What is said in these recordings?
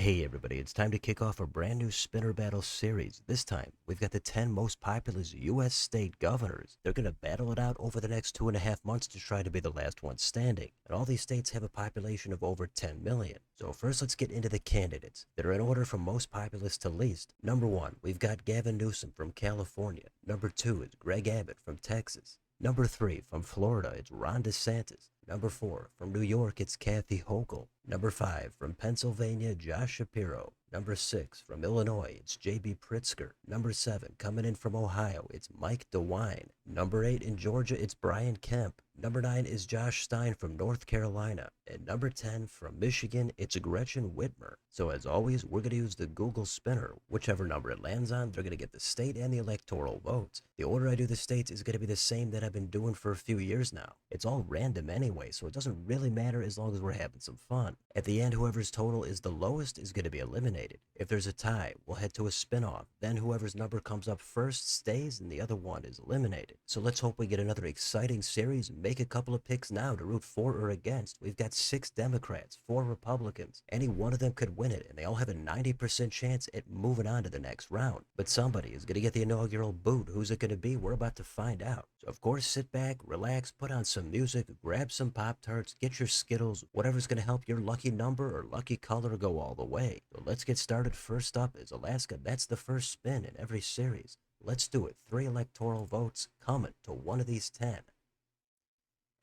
Hey everybody, it's time to kick off a brand new spinner battle series. This time, we've got the 10 most populous US state governors. They're going to battle it out over the next 2.5 months to try to be the last one standing. And all these states have a population of over 10 million. So first let's get into the candidates. They're in order from most populous to least. Number 1, we've got Gavin Newsom from California. Number 2 is Greg Abbott from Texas. Number 3, from Florida, it's Ron DeSantis. Number 4, from New York, it's Kathy Hochul. Number 5, from Pennsylvania, Josh Shapiro. Number 6, from Illinois, it's J.B. Pritzker. Number 7, coming in from Ohio, it's Mike DeWine. Number 8, in Georgia, it's Brian Kemp. Number 9 is Josh Stein from North Carolina. And number 10, from Michigan, it's Gretchen Whitmer. So as always, we're going to use the Google spinner. Whichever number it lands on, they're going to get the state and the electoral votes. The order I do the states is going to be the same that I've been doing for a few years now. It's all random anyway, so it doesn't really matter as long as we're having some fun. At the end, whoever's total is the lowest is going to be eliminated. If there's a tie, we'll head to a spin-off. Then whoever's number comes up first stays and the other one is eliminated. So let's hope we get another exciting series. Make a couple of picks now to root for or against. We've got 6 Democrats, 4 Republicans. Any one of them could win it, and they all have a 90% chance at moving on to the next round. But somebody is going to get the inaugural boot. Who's it going to be? We're about to find out. So of course, sit back, relax, put on some music, grab some Pop-Tarts, get your Skittles, whatever's going to help your lucky number or lucky color go all the way. So let's get started. First up is Alaska. That's the first spin in every series. Let's do it. 3 electoral votes coming to one of these 10.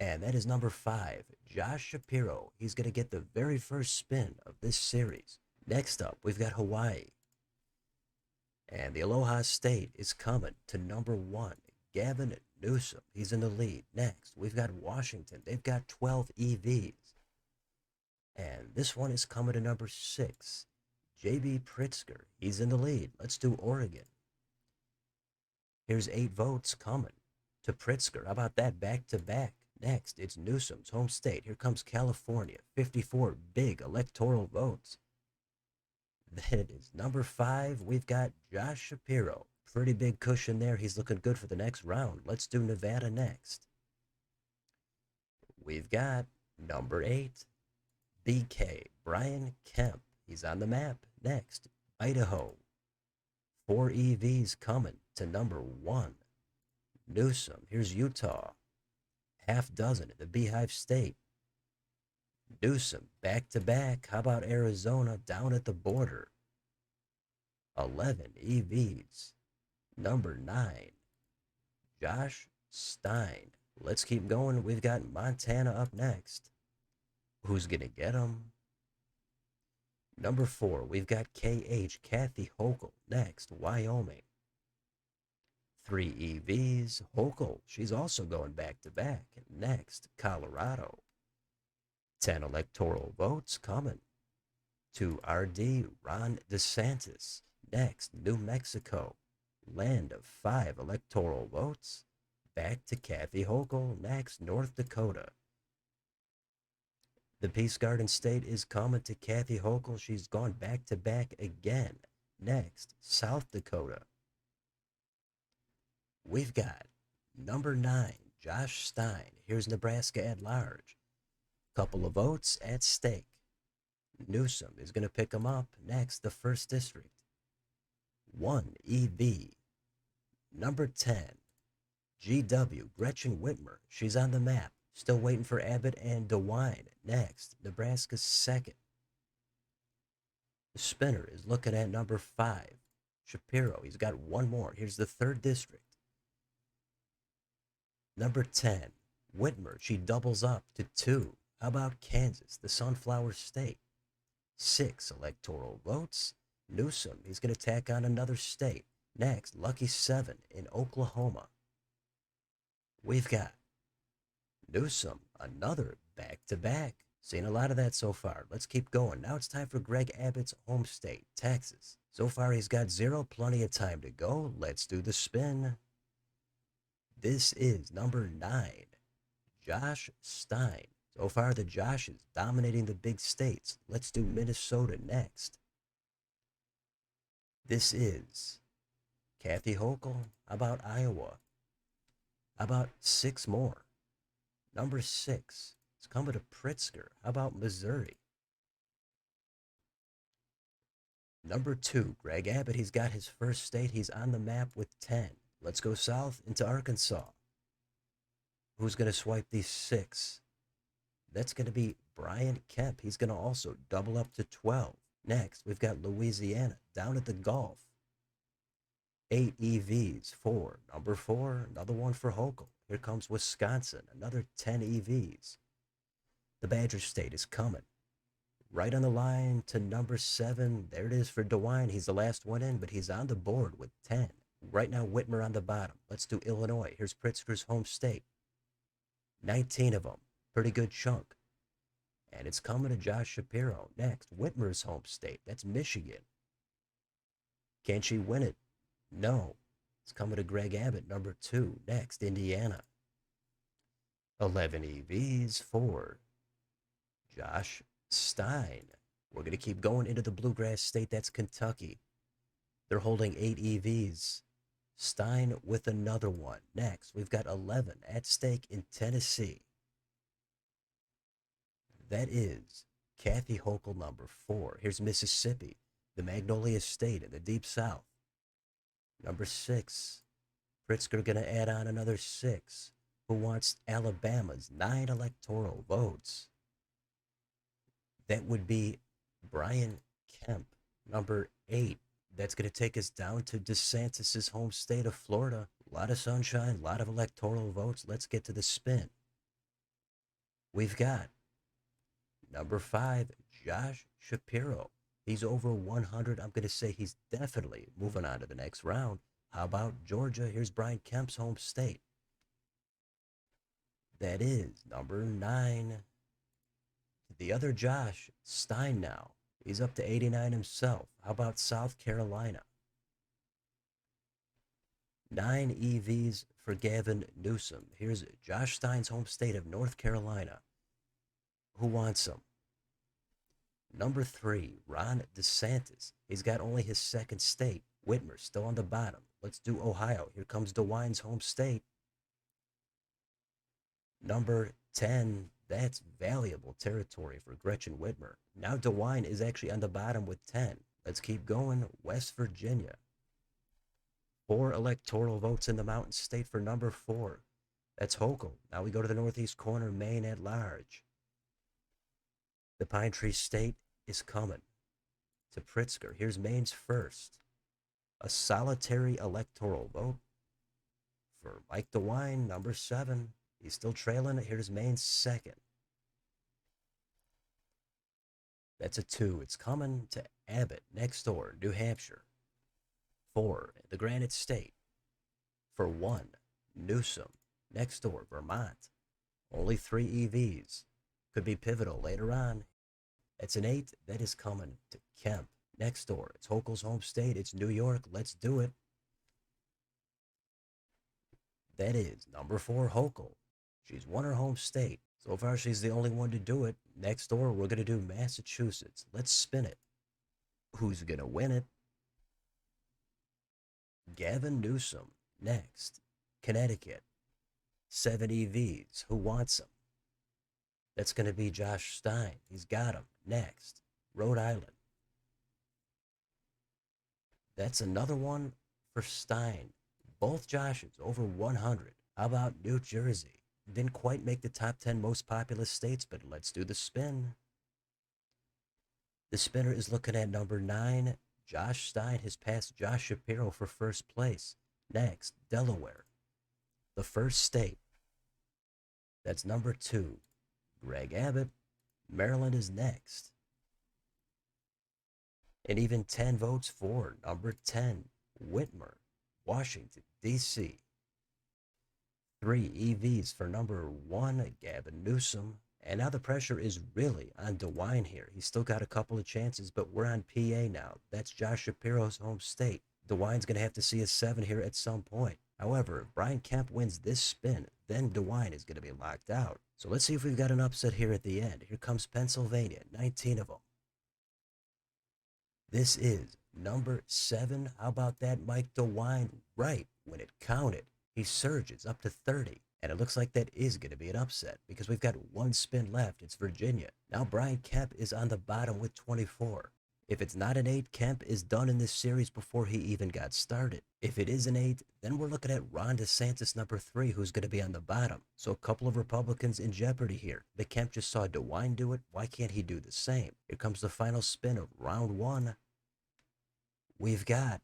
And that is number 5, Josh Shapiro. He's going to get the very first spin of this series. Next up, we've got Hawaii. And the Aloha State is coming to number 1, Gavin Newsom. He's in the lead. Next, we've got Washington. They've got 12 EVs. And this one is coming to number 6, J.B. Pritzker. He's in the lead. Let's do Oregon. Here's 8 votes coming to Pritzker. How about that, back to back? Next, it's Newsom's home state. Here comes California. 54 big electoral votes. Then it is number 5. We've got Josh Shapiro. Pretty big cushion there. He's looking good for the next round. Let's do Nevada next. We've got number 8, BK, Brian Kemp. He's on the map. Next, Idaho. 4 EVs coming to number 1, Newsom. Here's Utah. Half dozen in the Beehive State. Newsom, back to back. How about Arizona down at the border? 11 EVs. Number 9, Josh Stein. Let's keep going. We've got Montana up next. Who's going to get him? Number 4, we've got KH, Kathy Hochul. Next, Wyoming. 3 EVs. Hochul, she's also going back to back. Next, Colorado. 10 electoral votes coming to RD, Ron DeSantis. Next, New Mexico. Land of 5 electoral votes. Back to Kathy Hochul. Next, North Dakota. The Peace Garden State is coming to Kathy Hochul. She's gone back to back again. Next, South Dakota. We've got number 9, Josh Stein. Here's Nebraska at large. Couple of votes at stake. Newsom is going to pick him up. Next, the 1st District. 1 EV. Number 10, GW, Gretchen Whitmer. She's on the map. Still waiting for Abbott and DeWine. Next, Nebraska's 2nd. The spinner is looking at number 5, Shapiro. He's got one more. Here's the 3rd District. Number 10, Whitmer. She doubles up to 2. How about Kansas, the Sunflower State? 6 electoral votes. Newsom, he's going to tack on another state. Next, lucky 7 in Oklahoma. We've got Newsom, another back-to-back. Seen a lot of that so far. Let's keep going. Now it's time for Greg Abbott's home state, Texas. So far he's got 0, plenty of time to go. Let's do the spin. This is number 9, Josh Stein. So far the Josh is dominating the big states. Let's do Minnesota next. This is Kathy Hochul. How about Iowa? How about 6 more? Number 6, it's coming to Pritzker. How about Missouri? Number 2, Greg Abbott. He's got his first state. He's on the map with 10. Let's go south into Arkansas. Who's going to swipe these 6? That's going to be Brian Kemp. He's going to also double up to 12. Next, we've got Louisiana down at the Gulf. 8 EVs for number 4, another one for Hochul. Here comes Wisconsin, another 10 EVs. The Badger State is coming. Right on the line to number 7. There it is for DeWine. He's the last one in, but he's on the board with 10. Right now, Whitmer on the bottom. Let's do Illinois. Here's Pritzker's home state. 19 of them. Pretty good chunk. And it's coming to Josh Shapiro. Next, Whitmer's home state. That's Michigan. Can she win it? No. It's coming to Greg Abbott, number 2. Next, Indiana. 11 EVs for Josh Stein. We're going to keep going into the Bluegrass State. That's Kentucky. They're holding 8 EVs. Stein with another one. Next, we've got 11 at stake in Tennessee. That is Kathy Hochul, number 4. Here's Mississippi, the Magnolia State in the Deep South. Number 6. Pritzker going to add on another 6. Who wants Alabama's 9 electoral votes? That would be Brian Kemp, number 8. That's going to take us down to DeSantis' home state of Florida. A lot of sunshine, a lot of electoral votes. Let's get to the spin. We've got number 5, Josh Shapiro. He's over 100. I'm going to say he's definitely moving on to the next round. How about Georgia? Here's Brian Kemp's home state. That is number 9. The other Josh Stein now. He's up to 89 himself. How about South Carolina? 9 EVs for Gavin Newsom. Here's Josh Stein's home state of North Carolina. Who wants him? Number 3, Ron DeSantis. He's got only his second state. Whitmer still on the bottom. Let's do Ohio. Here comes DeWine's home state. Number 10, that's valuable territory for Gretchen Whitmer. Now DeWine is actually on the bottom with 10. Let's keep going. West Virginia. 4 electoral votes in the Mountain State for number 4. That's Hochul. Now we go to the northeast corner, Maine at large. The Pine Tree State is coming to Pritzker. Here's Maine's first. A solitary electoral vote for Mike DeWine, number 7. He's still trailing. Here's Maine's second. That's a 2. It's coming to Abbott next door, New Hampshire. 4, the Granite State. For 1, Newsom next door, Vermont. Only 3 EVs. Could be pivotal later on. That's an 8. That is coming to Kemp next door. It's Hochul's home state. It's New York. Let's do it. That is number 4, Hochul. She's won her home state. So far, she's the only one to do it. Next door, we're going to do Massachusetts. Let's spin it. Who's going to win it? Gavin Newsom. Next, Connecticut. 7 EVs. Who wants them? That's going to be Josh Stein. He's got him. Next, Rhode Island. That's another one for Stein. Both Joshes over 100. How about New Jersey? Didn't quite make the top 10 most populous states, but let's do the spin. The spinner is looking at number 9. Josh Stein has passed Josh Shapiro for first place. Next, Delaware. The first state. That's number 2. Greg Abbott. Maryland is next. And even 10 votes for number 10, Whitmer, Washington, D.C. 3 EVs for number 1, Gavin Newsom. And now the pressure is really on DeWine here. He's still got a couple of chances, but we're on PA now. That's Josh Shapiro's home state. DeWine's going to have to see a 7 here at some point. However, if Brian Kemp wins this spin, then DeWine is going to be locked out. So let's see if we've got an upset here at the end. Here comes Pennsylvania, 19 of them. This is number 7. How about that, Mike DeWine? Right when it counted. He surges up to 30. And it looks like that is going to be an upset because we've got 1 spin left. It's Virginia. Now Brian Kemp is on the bottom with 24. If it's not an 8, Kemp is done in this series before he even got started. If it is an 8, then we're looking at Ron DeSantis number 3, who's going to be on the bottom. So a couple of Republicans in jeopardy here. But Kemp just saw DeWine do it. Why can't he do the same? Here comes the final spin of round 1. We've got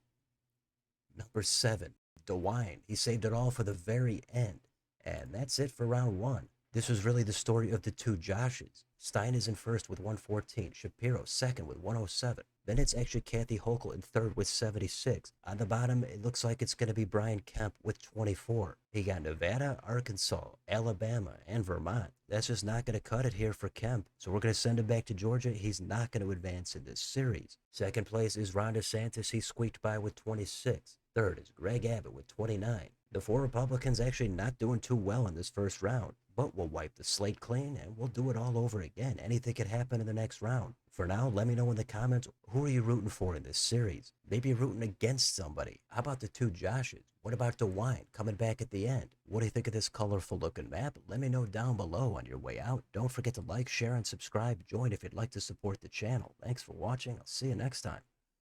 number 7, DeWine. He saved it all for the very end. And that's it for round 1. This was really the story of the two Joshes. Stein is in first with 114, Shapiro second with 107. Then it's actually Kathy Hochul in third with 76. On the bottom, it looks like it's going to be Brian Kemp with 24. He got Nevada, Arkansas, Alabama, and Vermont. That's just not going to cut it here for Kemp. So we're going to send him back to Georgia. He's not going to advance in this series. Second place is Ron DeSantis. He squeaked by with 26. Third is Greg Abbott with 29. The 4 Republicans actually not doing too well in this first round, but we'll wipe the slate clean and we'll do it all over again. Anything could happen in the next round. For now, let me know in the comments, who are you rooting for in this series? Maybe you're rooting against somebody. How about the two Joshes? What about DeWine coming back at the end? What do you think of this colorful looking map? Let me know down below on your way out. Don't forget to like, share, and subscribe. Join if you'd like to support the channel. Thanks for watching. I'll see you next time.